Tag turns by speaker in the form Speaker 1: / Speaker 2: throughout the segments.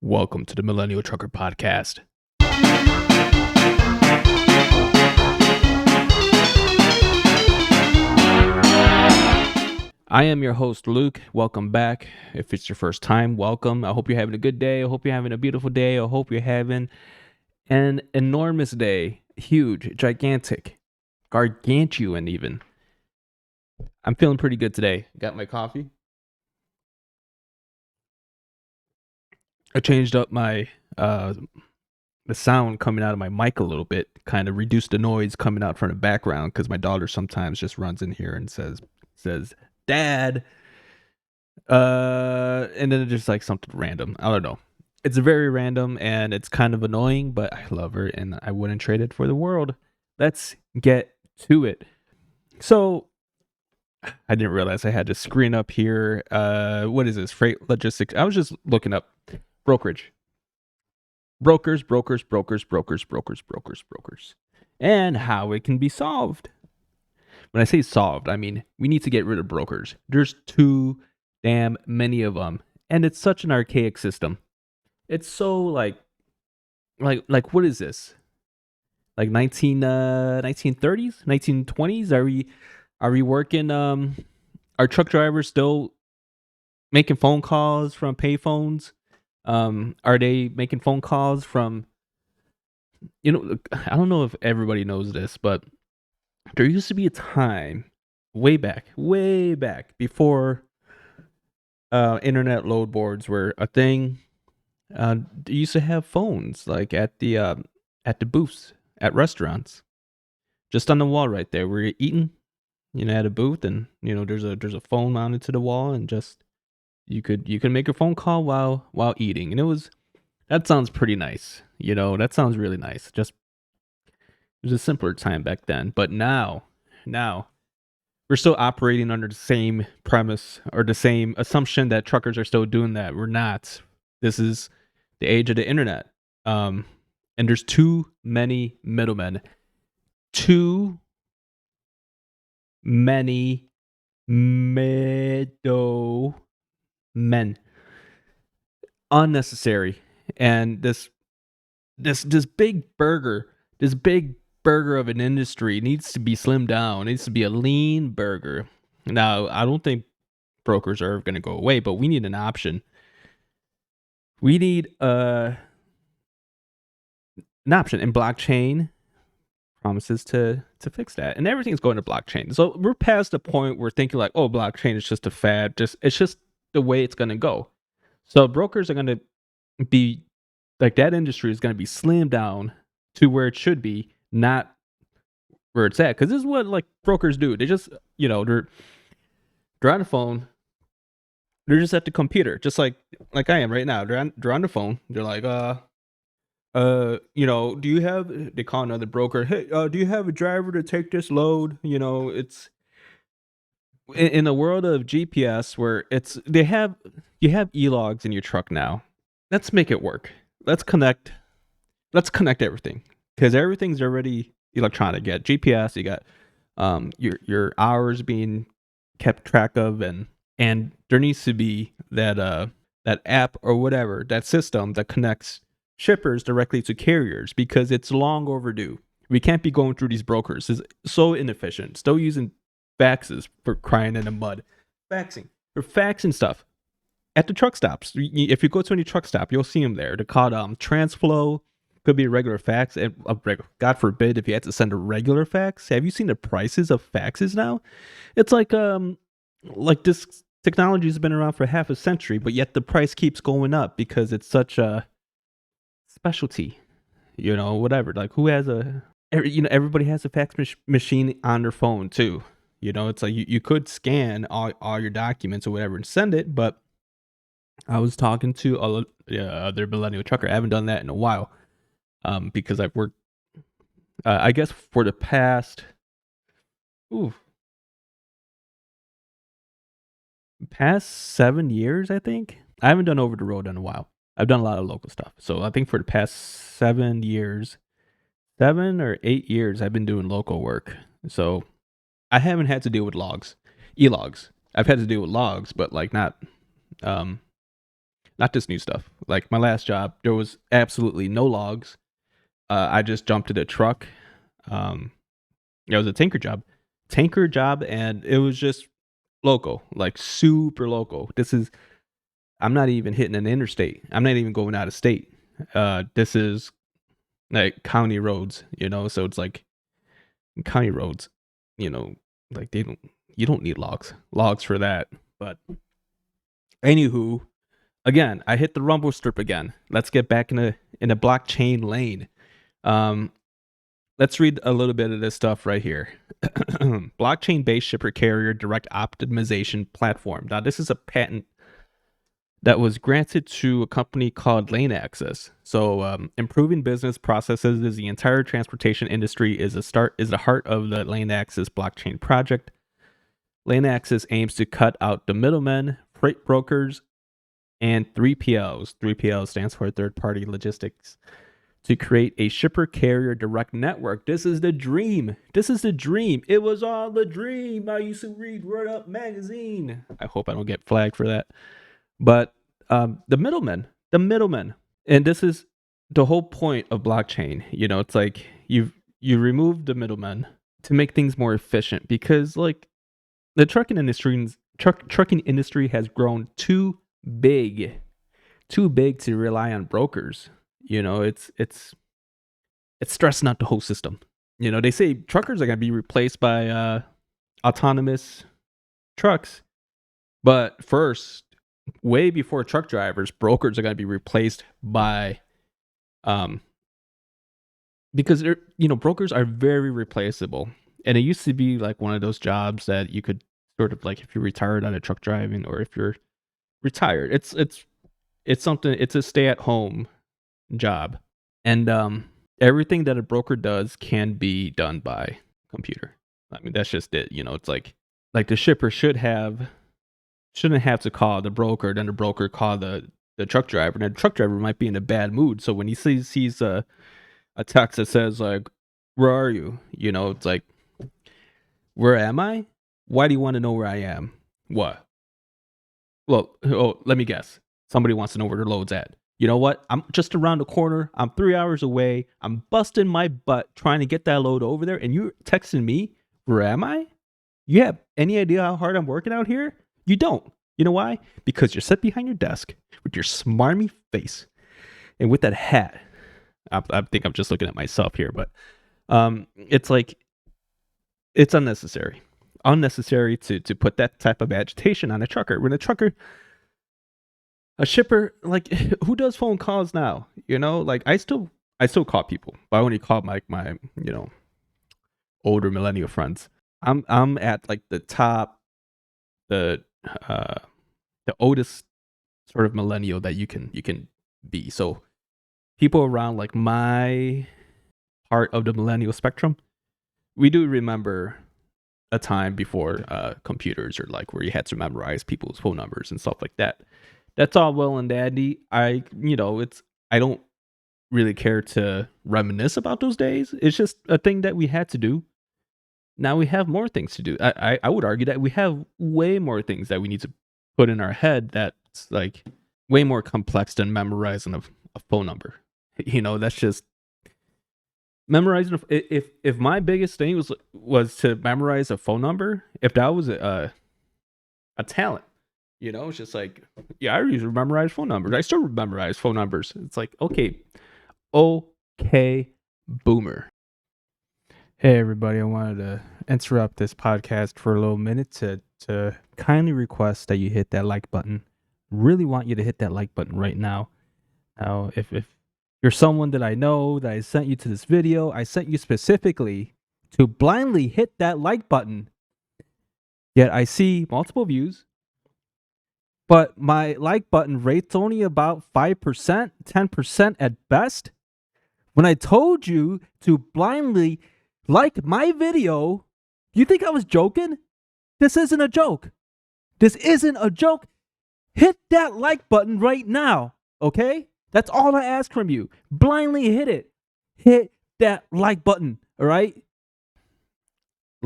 Speaker 1: Welcome to the Millennial Trucker podcast. I am your host, Luke. Welcome back. If it's your first time, welcome. I hope you're having a good day. I hope you're having a beautiful day. I hope you're having an enormous day. Huge, gigantic, gargantuan even. I'm feeling pretty good today. Got my coffee. I changed up my the sound coming out of my mic a little bit, kind of reduced the noise coming out from the background because my daughter sometimes just runs in here and says Dad, and then it's just like something random. I don't know. It's very random and it's kind of annoying, but I love her and I wouldn't trade it for the world. Let's get to it. So I didn't realize I had to screen up here. What is this? Freight logistics. I was just looking up brokerage. Brokers, and how it can be solved. When I say solved, I mean we need to get rid of brokers. There's too damn many of them, and it's such an archaic system. It's so like what is this? Like 1930s, 1920s? Are we working? Are truck drivers still making phone calls from payphones? Are they making phone calls from, I don't know if everybody knows this, but there used to be a time way back before internet load boards were a thing. They used to have phones like at the booths at restaurants, just on the wall right there where you're eating, at a booth, and there's a phone mounted to the wall, and just you could make a phone call while eating, and that sounds pretty nice. That sounds really nice. Just it was a simpler time back then, but now we're still operating under the same premise or the same assumption that truckers are still doing that. We're not. This is the age of the internet, and there's too many middlemen. Too many middlemen. Unnecessary. And this big burger of an industry needs to be slimmed down. It needs to be a lean burger. Now, I don't think brokers are going to go away, but we need an option. We need an option, and blockchain promises to fix that. And everything's going to blockchain. So we're past the point where thinking like, oh, blockchain is just a fad. It's just the way it's going to go. So brokers are going to be like, that industry is going to be slimmed down to where it should be, not where it's at. Because this is what like brokers do. They just, they're on the phone. They're just at the computer, just like I am right now. They're on the phone. They're like, do you have? They call another broker. Hey, do you have a driver to take this load? It's in a world of GPS where you have e-logs in your truck now. Let's make it work. Let's connect everything, because everything's already electronic. You got GPS, you got your hours being kept track of, and there needs to be that app or whatever, that system that connects shippers directly to carriers, because it's long overdue. We can't be going through these brokers. It's so inefficient. Still using faxes, for crying in the mud. Faxing. They're faxing stuff at the truck stops. If you go to any truck stop, you'll see them there. They're called Transflow. Could be a regular fax. And God forbid if you had to send a regular fax. Have you seen the prices of faxes now? It's like this technology has been around for half a century, but yet the price keeps going up because it's such a specialty. Whatever. Like, who has everybody has a fax machine on their phone too. It's like you could scan all your documents or whatever and send it, but I was talking to other Millennial Trucker. I haven't done that in a while, because I've worked, I guess, for the past 7 years, I think. I haven't done over the road in a while. I've done a lot of local stuff. So I think for the past 7 or 8 years, I've been doing local work. So I haven't had to deal with e-logs. I've had to deal with logs, but like not Not this new stuff. Like my last job, there was absolutely no logs. I just jumped to the truck. Um, it was a tanker job, and it was just local, like super local. I'm not even hitting an interstate. I'm not even going out of state. This is like county roads, so it's like county roads, you know, like you don't need logs for that. But anywho, again, I hit the rumble strip again. Let's get back in a blockchain lane. Um, let's read a little bit of this stuff right here. Blockchain-based shipper carrier direct optimization platform. Now, this is a patent that was granted to a company called Lane Access. So, improving business processes is the entire transportation industry is the heart of the Lane Access blockchain project. Lane Access aims to cut out the middlemen, freight brokers, and 3PLs. 3PL stands for third-party logistics, to create a shipper carrier direct network. This is the dream. It was all the dream. I used to read Word Up magazine. I hope I don't get flagged for that. But the middlemen, and this is the whole point of blockchain. It's like you remove the middlemen to make things more efficient, because like the trucking industry has grown too big to rely on brokers. It's stressing out the whole system. They say truckers are going to be replaced by autonomous trucks, but first, way before truck drivers, brokers are going to be replaced by because brokers are very replaceable. And it used to be like one of those jobs that you could sort of like, if you're retired out of truck driving, or if you're retired, it's something, it's a stay-at-home job. And everything that a broker does can be done by computer. I mean, that's just it. It's like the shipper shouldn't have to call the broker, then the broker call the truck driver, and the truck driver might be in a bad mood. So when he sees a text that says like, "Where are you?" It's like, "Where am I? Why do you want to know where I am? What?" Well, let me guess. Somebody wants to know where their load's at. You know what? I'm just around the corner. I'm 3 hours away. I'm busting my butt trying to get that load over there, and you're texting me, "Where am I?" You have any idea how hard I'm working out here? You don't. You know why? Because you're set behind your desk with your smarmy face and with that hat. I think I'm just looking at myself here, but it's like, it's unnecessary. Unnecessary to put that type of agitation on a trucker. When a shipper, like, who does phone calls now? Like I still call people, but I only call my older millennial friends. I'm at like the top, the oldest sort of millennial that you can be. So people around like my part of the millennial spectrum, we do remember a time before computers, or like where you had to memorize people's phone numbers and stuff like that. That's all well and dandy. I don't really care to reminisce about those days. It's just a thing that we had to do. Now we have more things to do. I would argue that we have way more things that we need to put in our head that's like way more complex than memorizing a phone number. That's just memorizing. If my biggest thing was to memorize a phone number, if that was a talent, it's just like, yeah, I used to memorize phone numbers. I still memorize phone numbers. It's like, okay, boomer. Hey everybody, I wanted to interrupt this podcast for a little minute to kindly request that you hit that like button. Really want you to hit that like button right now. Now, if you're someone that I know, that I sent you to this video, I sent you specifically to blindly hit that like button. Yet I see multiple views, but my like button rate's only about 5%, 10% at best. When I told you to blindly like my video, you think I was joking? This isn't a joke. Hit that like button right now, okay? That's all I ask from you. Blindly hit it. Hit that like button, all right?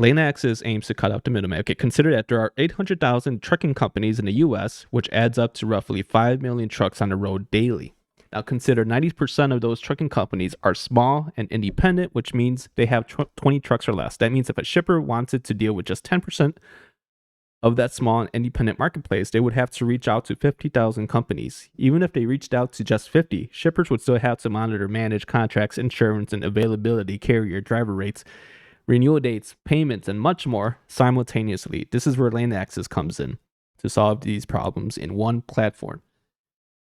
Speaker 1: Lane Axis aims to cut out the middleman. Okay, consider that there are 800,000 trucking companies in the US, which adds up to roughly 5 million trucks on the road daily. Now consider 90% of those trucking companies are small and independent, which means they have 20 trucks or less. That means if a shipper wanted to deal with just 10% of that small and independent marketplace, they would have to reach out to 50,000 companies. Even if they reached out to just 50, shippers would still have to monitor, manage contracts, insurance, and availability, carrier, driver rates, renewal dates, payments, and much more simultaneously. This is where Lane Axis comes in to solve these problems in one platform.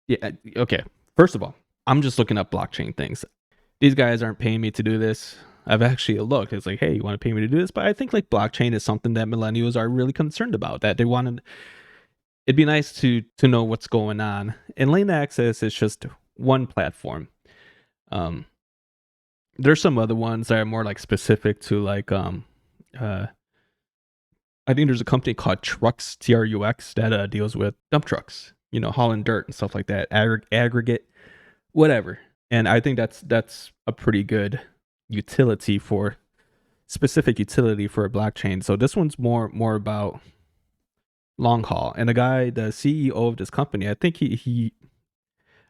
Speaker 1: Yeah, okay. First of all, I'm just looking up blockchain things. These guys aren't paying me to do this. I've actually looked. It's like, hey, you want to pay me to do this? But I think like blockchain is something that millennials are really concerned about. That they wanted. It'd be nice to know what's going on. And Lane Access is just one platform. There's some other ones that are more like specific to like I think there's a company called Trucks, TRUX, that deals with dump trucks, hauling dirt and stuff like that, aggregate, whatever. And I think that's a pretty good specific utility for a blockchain. So this one's more about long haul. And the CEO of this company, I think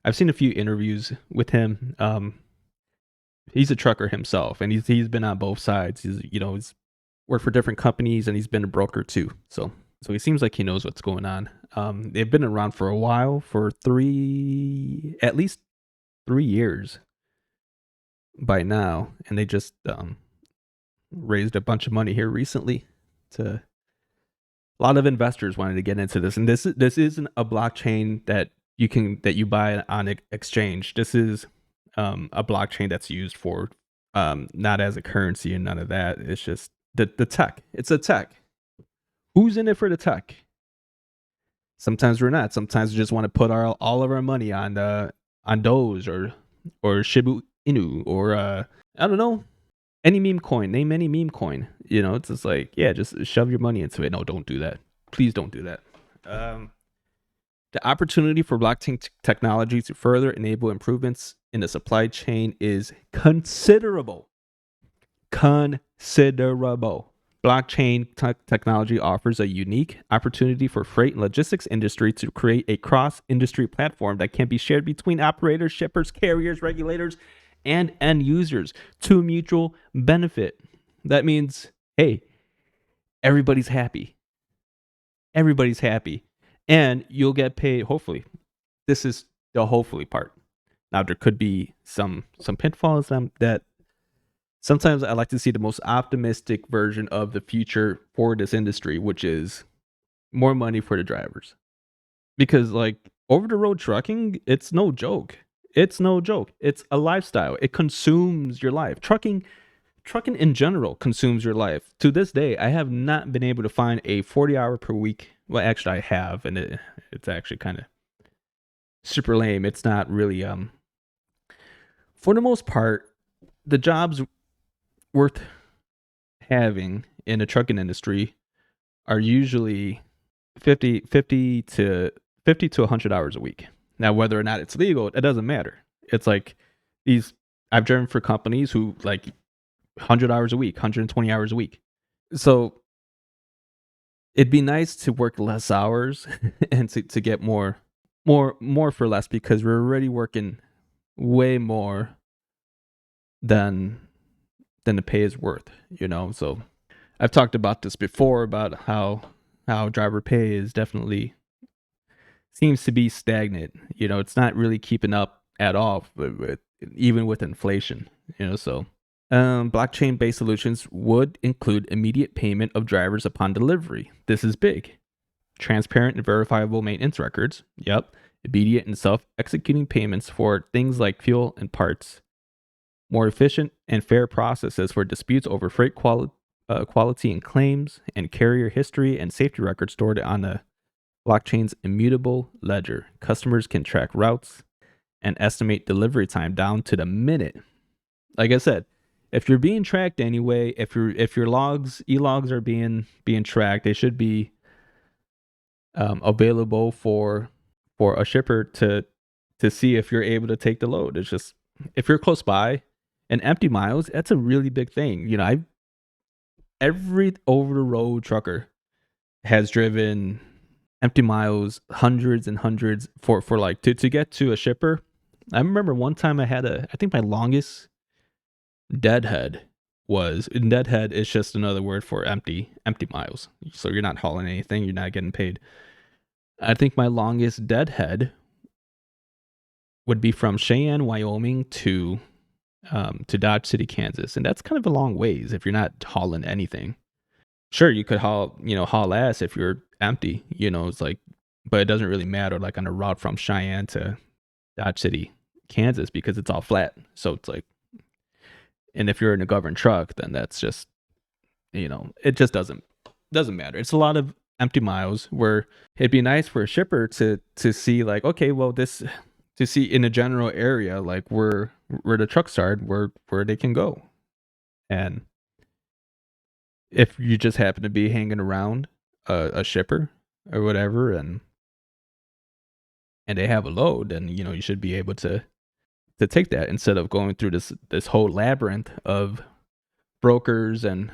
Speaker 1: I've seen a few interviews with him. He's a trucker himself, and he's been on both sides. He's worked for different companies, and he's been a broker too. So he seems like he knows what's going on. They've been around for a while, for at least 3 years by now, and they just raised a bunch of money here recently. A lot of investors wanted to get into this, and this isn't a blockchain that you buy on exchange. This is a blockchain that's used for not as a currency and none of that. It's just the tech. It's a tech. Who's in it for the tech? Sometimes we're not. Sometimes we just want to put all of our money on Doge or Shiba Inu or I don't know, any meme coin. Name any meme coin. It's just like, yeah, just shove your money into it. No, don't do that. Please don't do that. The opportunity for blockchain technology to further enable improvements in the supply chain is considerable. Blockchain technology offers a unique opportunity for freight and logistics industry to create a cross-industry platform that can be shared between operators, shippers, carriers, regulators, and end users to mutual benefit. That means, hey, everybody's happy. Everybody's happy. And you'll get paid, hopefully. This is the hopefully part. Now, there could be some pitfalls that sometimes I like to see the most optimistic version of the future for this industry, which is more money for the drivers. Because like over-the-road trucking, it's no joke. It's no joke. It's a lifestyle. It consumes your life. Trucking in general consumes your life. To this day, I have not been able to find a 40-hour per week. Well, actually, I have, and it's actually kind of super lame. It's not really for the most part, the jobs worth having in the trucking industry are usually 50 to 100 hours a week. Now, whether or not it's legal, it doesn't matter. It's like I've driven for companies who like 100 hours a week, 120 hours a week. So it'd be nice to work less hours and to get more for less, because we're already working way more than the pay is worth, So I've talked about this before, about how driver pay is definitely seems to be stagnant. It's not really keeping up at all even with inflation, so blockchain-based solutions would include immediate payment of drivers upon delivery. This is big. Transparent and verifiable maintenance records. Yep. Immediate and self-executing payments for things like fuel and parts. More efficient and fair processes for disputes over freight quality and claims, and carrier history and safety records stored on the blockchain's immutable ledger. Customers can track routes and estimate delivery time down to the minute. Like I said, if you're being tracked anyway, if your e-logs are being tracked, they should be available for a shipper to see if you're able to take the load. It's just, if you're close by, and empty miles, that's a really big thing. Every over the road trucker has driven empty miles, hundreds and hundreds for like to get to a shipper. I remember one time I think my longest deadhead deadhead is just another word for empty miles. So you're not hauling anything, you're not getting paid. I think my longest deadhead would be from Cheyenne, Wyoming to Dodge City, Kansas, and that's kind of a long ways if you're not hauling anything. Sure, you could haul ass if you're empty, it's like, but it doesn't really matter like on a route from Cheyenne to Dodge City, Kansas, because it's all flat. So it's like, and if you're in a governed truck, then that's just, it just doesn't matter. It's a lot of empty miles where it'd be nice for a shipper to see like, okay, well, this to see in a general area like where the trucks are, where they can go. And if you just happen to be hanging around a shipper or whatever, and they have a load, then you should be able to take that instead of going through this whole labyrinth of brokers and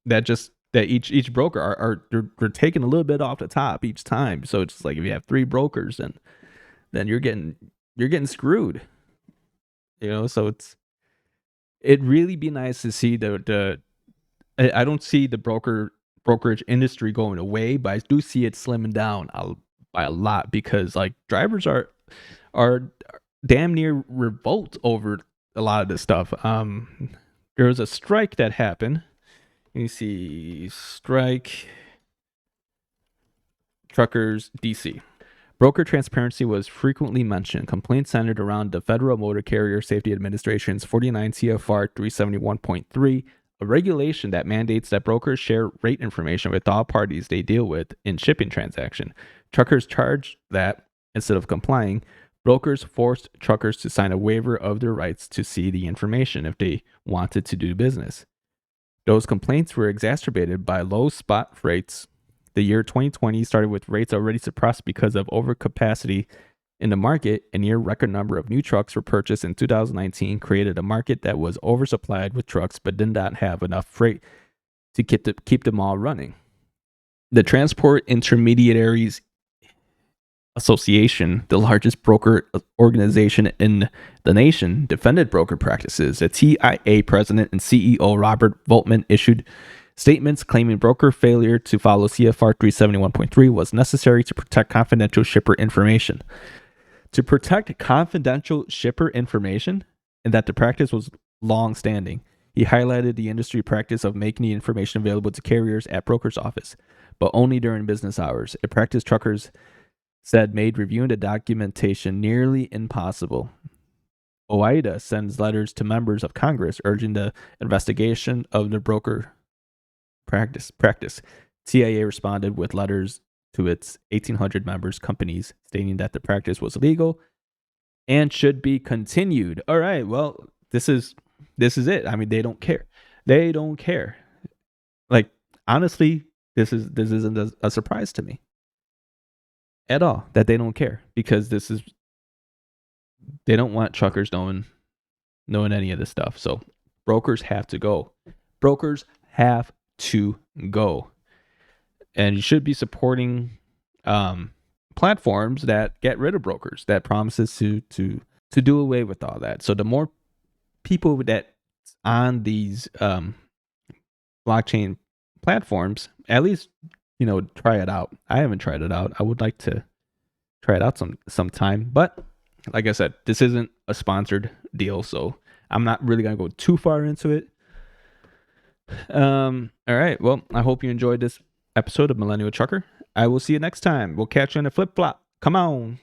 Speaker 1: that each broker are they're taking a little bit off the top each time. So it's like if you have 3 brokers, then you're getting screwed. So it'd really be nice to see the I don't see the brokerage industry going away, but I do see it slimming down by a lot, because like drivers are damn near revolt over a lot of this stuff. There was a strike that happened. You see, strike truckers DC. Broker transparency was frequently mentioned. Complaints centered around the Federal Motor Carrier Safety Administration's 49 CFR 371.3, a regulation that mandates that brokers share rate information with all parties they deal with in shipping transaction. Truckers charged that, instead of complying, brokers forced truckers to sign a waiver of their rights to see the information if they wanted to do business. Those complaints were exacerbated by low spot rates. The year 2020 started with rates already suppressed because of overcapacity in the market. A near record number of new trucks were purchased in 2019, created a market that was oversupplied with trucks but did not have enough freight to keep them all running. The Transport Intermediaries Association, the largest broker organization in the nation, defended broker practices. The TIA president and CEO Robert Voltman issued statements claiming broker failure to follow CFR 371.3 was necessary to protect confidential shipper information. To protect confidential shipper information, and that the practice was long-standing. He highlighted the industry practice of making the information available to carriers at broker's office, but only during business hours, a practice truckers said made reviewing the documentation nearly impossible. OIDA sends letters to members of Congress urging the investigation of the broker practice. TIA responded with letters to its 1,800 members companies stating that the practice was illegal and should be continued. All right, well, this is it. I mean, they don't care. They don't care. Like, honestly, this isn't a surprise to me at all that they don't care, because they don't want truckers knowing any of this stuff. So brokers have to go. Brokers have to go. And you should be supporting platforms that get rid of brokers, that promises to do away with all that. So the more people that on these blockchain platforms, at least try it out. I haven't tried it out. I would like to try it out sometime, but like I said, this isn't a sponsored deal, so I'm not really gonna go too far into it. All right, well, I hope you enjoyed this episode of Millennial Trucker. I will see you next time. We'll catch you on the flip flop. Come on.